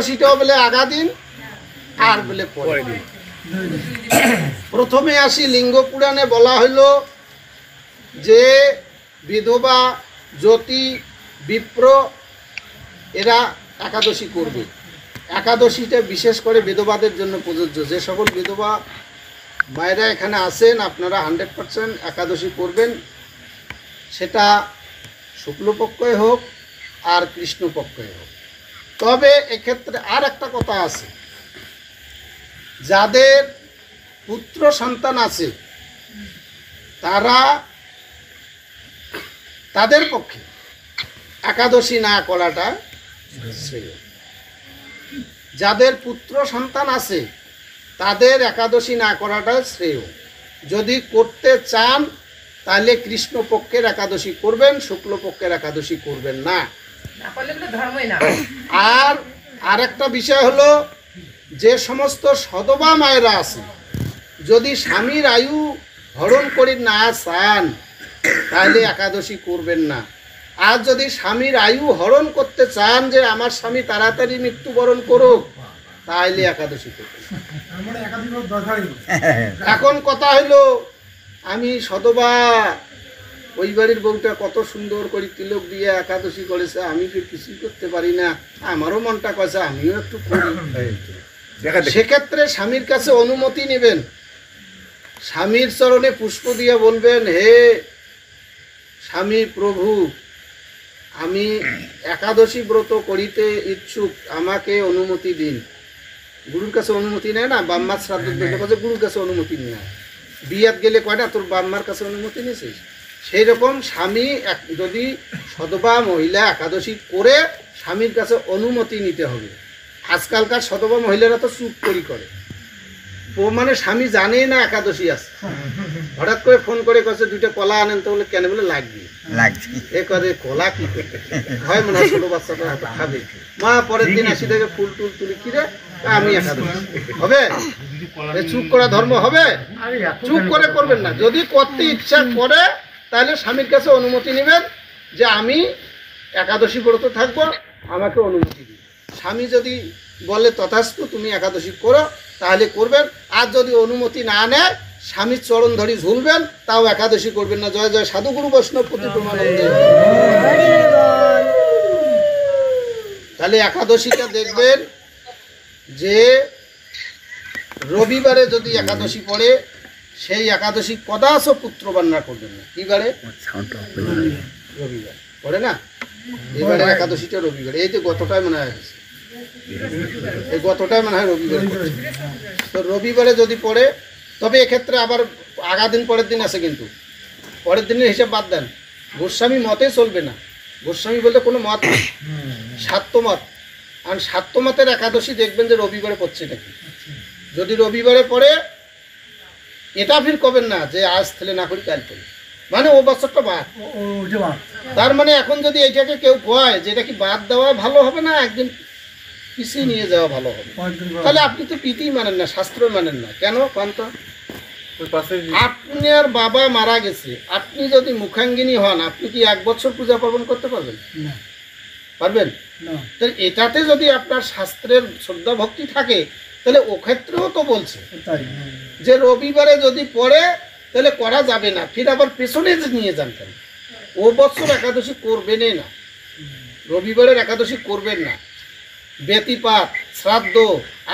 সেটাও বলে আগা দিন আর বলে পরে দিন। প্রথমে আসি লিঙ্গ পুরাণে বলা হইল যে বিধবা, জ্যোতি, বিপ্র এরা একাদশী করবে। একাদশীটা বিশেষ করে বিধবাদের জন্য প্রযোজ্য। যে সকল বিধবা মায়েরা এখানে আছেন আপনারা 100% একাদশী করবেন, সেটা শুক্লপক্ষে হোক আর কৃষ্ণপক্ষে হোক। তবে এক্ষেত্রে আর একটা কথা আছে, যাদের পুত্র সন্তান আছে তাদের পক্ষে একাদশী না করাটা শ্রেয়। যাদের পুত্র সন্তান আছে তাদের একাদশী না করাটা শ্রেয়। যদি করতে চান তাহলে কৃষ্ণপক্ষের একাদশী করবেন, শুক্লপক্ষের একাদশী করবেন না। আর একটা বিষয় হলো, যে সমস্ত সদবা মায়েরা আছে যদি স্বামীর আয়ু হরণ করে না চান তাহলে একাদশী করবেন না। আর যদি স্বামীর আয়ু হরণ করতে চান যে আমার স্বামী তাড়াতাড়ি মৃত্যুবরণ করুক তাহলে একাদশী করবেন। এখন কথা হলো, আমি সদবা, ওই বাড়ির বউটা কত সুন্দর করে তিলক দিয়ে একাদশী করেছে, আমি কি কিছুই করতে পারি না, আমারও মনটা কয়েছে আমিও একটু করি। সেক্ষেত্রে স্বামীর কাছে অনুমতি নেবেন, স্বামীর চরণে পুষ্প দিয়ে বলবেন, হে স্বামী প্রভু, আমি একাদশী ব্রত করিতে ইচ্ছুক, আমাকে অনুমতি দিন। গুরুর কাছে অনুমতি নেয় না, বাম্মার শ্রাদ্ধ কাছে গুরুর কাছে অনুমতি নেয়। বিয়াত গেলে কয়টা তোর বাম্মার কাছে অনুমতি নিয়েছিস? সেই রকম স্বামী যদি সদবা মহিলা একাদশী করে স্বামীর কাছে অনুমতি নিতে হবে। আজকালকার সদবা মহিলারা তো চুপ করে, ও মানে স্বামী জানে না একাদশী আছে, হঠাৎ করে ফোন করে কাছে দুইটা কলা আনেন, তো বলে কেন, বলে লাগবে। এ করে কলা কি হয়, মনে হয় ছোট বাচ্চাটা খাবে। মা পরের দিন আসি থেকে ফুল টুল তুলি, কিরে আমি একাদশী হবে? চুপ করা ধর্ম হবে? চুপ করে করবেন না। যদি করতে ইচ্ছা করে তাহলে স্বামীর কাছে অনুমতি নেবেন যে আমি একাদশী ব্রত থাকবো, আমাকে অনুমতি দিন। স্বামী যদি বলে তথাস্তু তুমি একাদশী করো তাহলে করবেন। আর যদি অনুমতি না নেয় স্বামীর চরণ ধরি ঝুলবেন, তাও একাদশী করবেন না। জয় জয় সাধুগুরু বৈষ্ণব প্রতি প্রমানন্দে। তাহলে একাদশীটা দেখবেন যে রবিবারে যদি একাদশী পড়ে সেই একাদশী কদাচ পুত্র বান্না করবেন না। কি বারে? রবিবার পড়ে না, এবারে একাদশীটা রবিবারে। এই তো গতটাই মনে হয়, এই গতটাই মনে হয় রবিবার। তো রবিবারে যদি পড়ে, তবে এক্ষেত্রে আবার আগা দিন পরের দিন আছে, কিন্তু পরের দিনের হিসাব বাদ দেন। গোস্বামী মতে চলবে না। গোস্বামী বলতে কোনো মত নেই, শাক্ত মত। আর শাক্ত মতের একাদশী দেখবেন যে রবিবারে পড়ছে নাকি। যদি রবিবারে পড়ে এটা ফির করবেন না যে আজ থেলে না করি কাল করি, মানে ও বছরটা বাদ। তার মানে এখন যদি এইটাকে কেউ কয় যে এটা কি বাদ দেওয়া ভালো হবে না একদিন পিছিয়ে নিয়ে যাওয়া ভালো হবে, তাহলে আপনি তো পিতেই মানেন না, শাস্ত্র মানেন না। কেন কান্ত? আপনার বাবা মারা গেছে, আপনি যদি মুখাঙ্গিনী হন, আপনি কি 1 বছর পূজা পার্বণ করতে পারবেন? পারবেন? তাহলে এটাতে যদি আপনার শাস্ত্রের শ্রদ্ধা ভক্তি থাকে তাহলে ও ক্ষেত্রেও তো বলছে যে রবিবারে যদি পড়ে তাহলে করা যাবে না, ফির আবার পেছনে নিয়ে যান। কেন? ও বছর একাদশী করবেনই না, রবিবারের একাদশী করবেন না। ব্যতিপাত, শ্রাদ্ধ,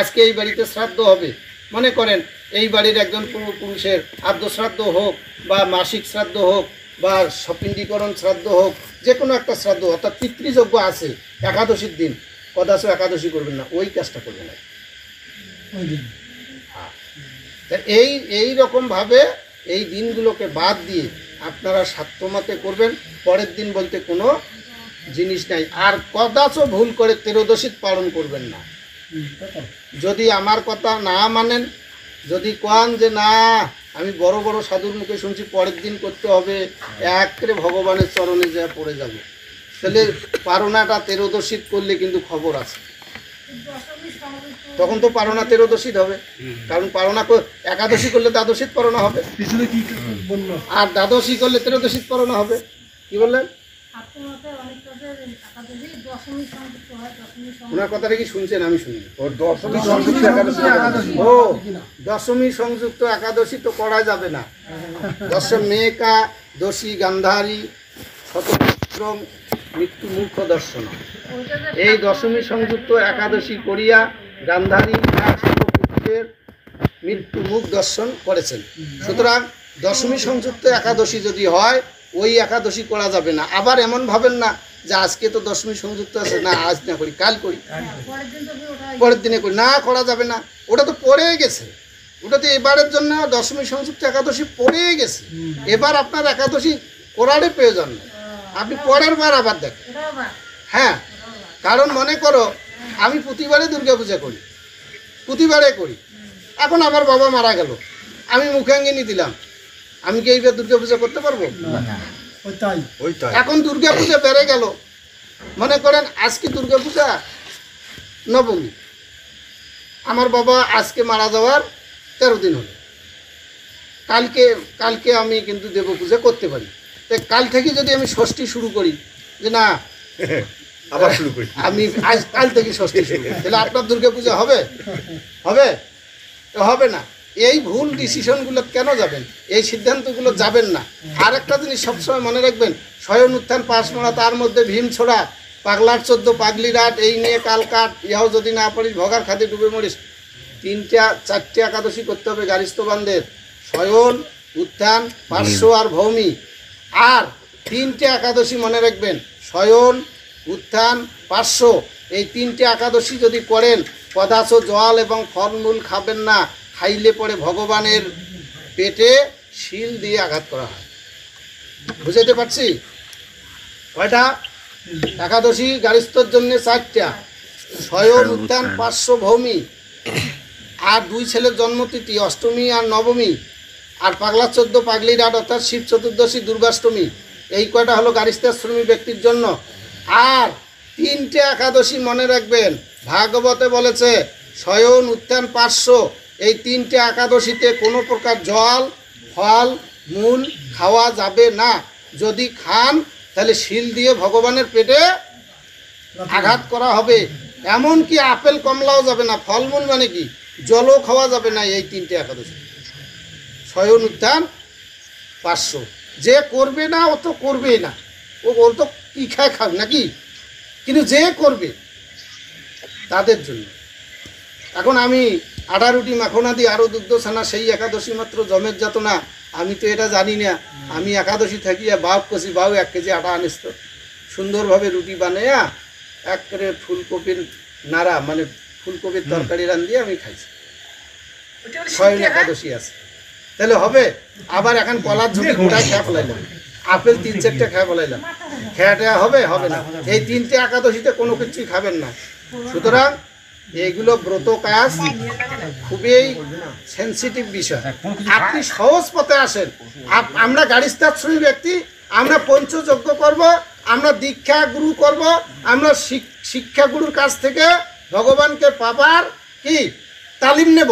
আজকে এই বাড়িতে শ্রাদ্ধ হবে, মনে করেন এই বাড়ির একজন পুরুষের আদ্য শ্রাদ্ধ হোক বা মাসিক শ্রাদ্ধ হোক বা সপিণ্ডীকরণ শ্রাদ্ধ হোক, যে কোনো একটা শ্রাদ্ধ অর্থাৎ পিতৃযজ্ঞ আছে একাদশীর দিন, কদাচ একাদশী করবেন না, ওই কাজটা করবেন না। এই রকমভাবে এই দিনগুলোকে বাদ দিয়ে আপনারা শাক্তমতে করবেন। পরের দিন বলতে কোনো জিনিস নাই। আর কদাচও ভুল করে ত্রয়োদশী পালন করবেন না। যদি আমার কথা না মানেন, যদি কন যে না আমি বড় বড় সাধুর মুখে শুনছি পরের দিন করতে হবে, একরে ভগবানের চরণে যা পড়ে যাবে, তাহলে পারণাটা ত্রয়োদশী করলে কিন্তু খবর আছে। তখন তো পারণা ত্রয়োদশী হবে, কারণ পারণা একাদশী করলে দ্বাদশী পারণা হবে, আর দ্বাদশী করলে ত্রয়োদশী পারণা হবে। কি বললেন? ওনার কথাটা কি শুনছেন? আমি শুনি। ওর দশমী সংযুক্ত একাদশী ও দশমী সংযুক্ত একাদশী তো করা যাবে না। দশম মেকা দোষী গান্ধারী শতপুত্রং মৃত্যু মুখ দর্শন, এই দশমী সংযুক্ত একাদশী করিয়া গান্ধারী আর শতপুত্রের মৃত্যু মুখ দর্শন করেছেন। সুতরাং দশমী সংযুক্ত একাদশী যদি হয় ওই একাদশী করা যাবে না। আবার এমন ভাবেন না যে আজকে তো দশমী সংযুক্ত আছে, না আজ না করি, কাল করি, পরের দিনে করি, না করা যাবে না। ওটা তো পড়েই গেছে, ওটা তো এবারের জন্য দশমী সংযুক্ত একাদশী পড়েই গেছে। এবার আপনার একাদশী করারই প্রয়োজন নেই, আপনি পরের বার আবার দেখেন। হ্যাঁ, কারণ মনে করো আমি প্রতিবারে দুর্গা পূজা করি, প্রতিবারে করি। এখন আমার বাবা মারা গেল, আমি মুখাঙ্গিনী দিলাম, আমি কি এইবার দুর্গা পূজা করতে পারবো? এখন দুর্গা পূজা বেড়ে গেল, মনে করেন আজকে দুর্গা পূজা নবমী, আমার বাবা আজকে মারা যাওয়ার 13 দিন হলো, কালকে আমি কিন্তু দেব পূজা করতে পারি। তাই কাল থেকে যদি আমি ষষ্ঠী শুরু করি, যে না আবার শুরু করি, আমি আজ কাল থেকে ষষ্ঠী শুরু করি, তাহলে আপনার দুর্গা পূজা হবে? হবে? হবে না। এই ভুল ডিসিশনগুলো কেন যাবেন? এই সিদ্ধান্তগুলো যাবেন না। আর একটা জিনিস সবসময় মনে রাখবেন, স্বয়ন উত্থান পাশ মারা, তার মধ্যে ভীম ছোড়া, পাগলার 14 পাগলি রাত, এই নিয়ে কাল কাট, ইহাও যদি না পারিস ভগার খাতে ডুবে মরিস। 4টে একাদশী করতে হবে গারিস্থবানদের, স্বয়ন উত্থান পার্শ্ব আর ভৌমি। আর 3টে একাদশী মনে রাখবেন, স্বয়ন উত্থান পার্শ্ব, এই 3টে একাদশী যদি করেন কদাচ জল এবং ফলমূল খাবেন না, খাইলে পরে ভগবানের পেটে শিল দিয়ে আঘাত করা হয়। বুঝাইতে পারছি? কয়টা একাদশী গারিস্থর জন্য? 4টা, স্বয়ন উত্থান পার্শ্ব ভৌমি, আর 2 ছেলের জন্মতিথি অষ্টমী আর নবমী, আর পাগলা 14 পাগলি রাত অর্থাৎ শিব চতুর্দশী দুর্গাষ্টমী। এই কয়টা হলো গারিষ্ঠাশ্রমী ব্যক্তির জন্য। আর 3টে একাদশী মনে রাখবেন, ভাগবতে বলেছে স্বয়ন উত্থান পার্শ্ব, এই 3টে একাদশীতে কোনো প্রকার জল ফল মূল খাওয়া যাবে না। যদি খান তাহলে শিল দিয়ে ভগবানের পেটে আঘাত করা হবে। এমনকি আপেল কমলাও যাবে না, ফলমূল মানে কি জলও খাওয়া যাবে না। এই 3টে একাদশী স্বয়ন উত্থান পার্শ্ব, যে করবে না ও তো করবেই না, ওর তো কি খায় খাক নাকি, কিন্তু যে করবে তাদের জন্য। এখন আমি আটা রুটি মাখনা দিয়ে আরও দুগ্ধ ছানা, সেই একাদশী মাত্র জমের যাতনা, আমি তো এটা জানি না। আমি একাদশী থাকিয়া বাপ কষি, বাউ 1 কেজি আটা আনিস তো, সুন্দরভাবে রুটি বানাইয়া একেবারে ফুলকপির নাড়া মানে ফুলকপির তরকারি রান্ধিয়ে আমি খাইছি। স্বয়ন একাদশী আছে, তাহলে হবে? আবার এখন কলার ঝুঁকি গোটায় খেয়ে ফেলাইলাম, আপেল 3-4টে খেয়ে ফেলাইলাম, খেয়াটা হবে? হবে না। এই 3টে একাদশীতে কোনো কিছুই খাবেন না। সুতরাং এইগুলো ব্রত কাজ খুবই সেন্সিটিভ বিষয়। আপনি সহজ পথে আসেন। আমরা গারিষ্ঠাশ্রমী ব্যক্তি, আমরা পঞ্চযজ্ঞ করব, আমরা দীক্ষা গুরু করব, আমরা শিক্ষাগুরুর কাছ থেকে ভগবানকে পাবার কি তালিম নেব।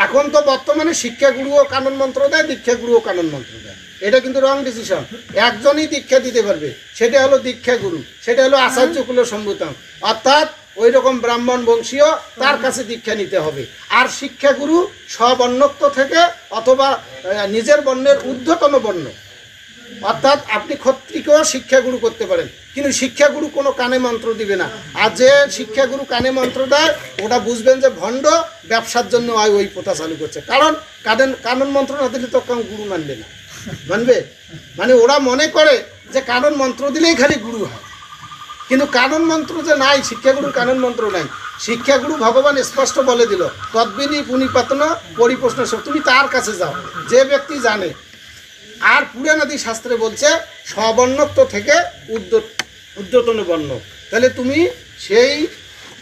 এখন তো বর্তমানে শিক্ষাগুরুও কানন মন্ত্র দেয়, দীক্ষাগুরুও কানন মন্ত্র দেয়। এটা কিন্তু রং ডিসিশন। একজনই দীক্ষা দিতে পারবে, সেটা হলো দীক্ষাগুরু, সেটা হলো আচার্য কুল সম্ভূতম, অর্থাৎ ওই রকম ব্রাহ্মণ বংশীয়, তার কাছে দীক্ষা নিতে হবে। আর শিক্ষাগুরু স্ববর্ণত্ব থেকে অথবা নিজের বর্ণের ঊর্ধ্বতন বর্ণ, অর্থাৎ আপনি ক্ষত্রিয়কেও শিক্ষাগুরু করতে পারেন, কিন্তু শিক্ষাগুরু কোনো কানে মন্ত্র দিবে না। আর যে শিক্ষাগুরু কানে মন্ত্র দেয় ওটা বুঝবেন যে ভণ্ড, ব্যবসার জন্য ওই প্রথা চালু করছে। কারণ কানন মন্ত্র না দিলে তো গুরু মানবে না, মানবে? মানে ওরা মনে করে যে কানন মন্ত্র দিলেই খালি গুরু হয়, কিন্তু কানন মন্ত্র যে নাই, শিক্ষাগুরুর কানন মন্ত্র নাই। শিক্ষাগুরু ভগবান স্পষ্ট বলে দিল, তদ্বিনি পুনিপাতন পরিপ্রশ্ন, তুমি তার কাছে যাও যে ব্যক্তি জানে। আর পুরাণাদি শাস্ত্রে বলছে স্ববর্ণত্ব থেকে ঊর্ধ্বতন বর্ণ। তাহলে তুমি সেই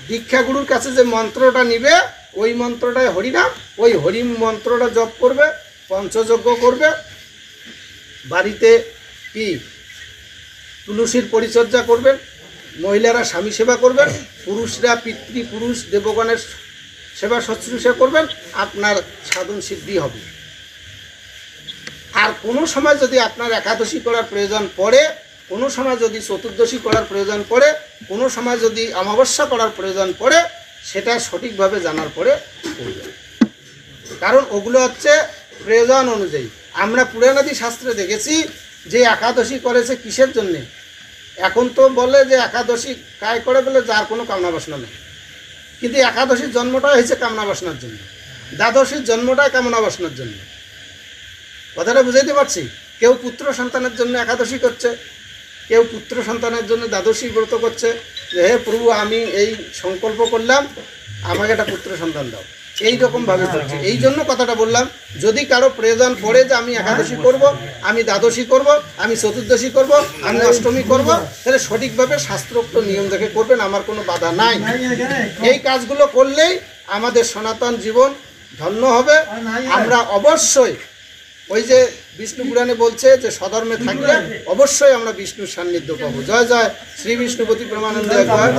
দীক্ষাগুরুর কাছে যে মন্ত্রটা নিবে, ওই মন্ত্রটাই হরিনাম, ওই হরি মন্ত্রটা জপ করবে, পঞ্চযজ্ঞ করবে, বাড়িতে কি তুলসীর পরিচর্যা করবেন, মহিলারা স্বামী সেবা করবেন, পুরুষরা পিতৃপুরুষ দেবগণের সেবা শুশ্রূষা করবেন, আপনার সাধন সিদ্ধি হবে। আর কোনো সময় যদি আপনার একাদশী করার প্রয়োজন পড়ে, কোনো সময় যদি চতুর্দশী করার প্রয়োজন পড়ে, কোনো সময় যদি অমাবস্যা করার প্রয়োজন পড়ে, সেটা সঠিকভাবে জানার পরে করবেন। কারণ ওগুলো হচ্ছে প্রয়োজন অনুযায়ী। আমরা পুরাণাদি শাস্ত্রে দেখেছি যে একাদশী করেছে কিসের জন্যে। এখন তো বলে যে একাদশী কায় করে বলে যার কোনো কামনা বাসনা নেই, কিন্তু একাদশীর জন্মটা হয়েছে কামনা বাসনার জন্য, দ্বাদশীর জন্মটাই কামনা বাসনার জন্য। কথাটা বুঝাইতে পারছি? কেউ পুত্র সন্তানের জন্য একাদশী করছে, কেউ পুত্র সন্তানের জন্য দ্বাদশী ব্রত করছে, যে হে প্রভু আমি এই সংকল্প করলাম আমাকে একটা পুত্র সন্তান দাও, এই রকমভাবে করছে। এই জন্য কথাটা বললাম, যদি কারো প্রয়োজন পড়ে যে আমি একাদশী করব, আমি দ্বাদশী করব, আমি চতুর্দশী করব, আমি অষ্টমী করব, তাহলে সঠিকভাবে শাস্ত্রোক্ত নিয়ম দেখে করবেন, আমার কোনো বাধা নাই। এই কাজগুলো করলেই আমাদের সনাতন জীবন ধন্য হবে। আমরা অবশ্যই ওই যে বিষ্ণু পুরাণে বলছে যে সধর্মে থাকলে অবশ্যই আমরা বিষ্ণুর সান্নিধ্য পাবো। জয় জয় শ্রী বিষ্ণুপতি প্রেমানন্দে একবার।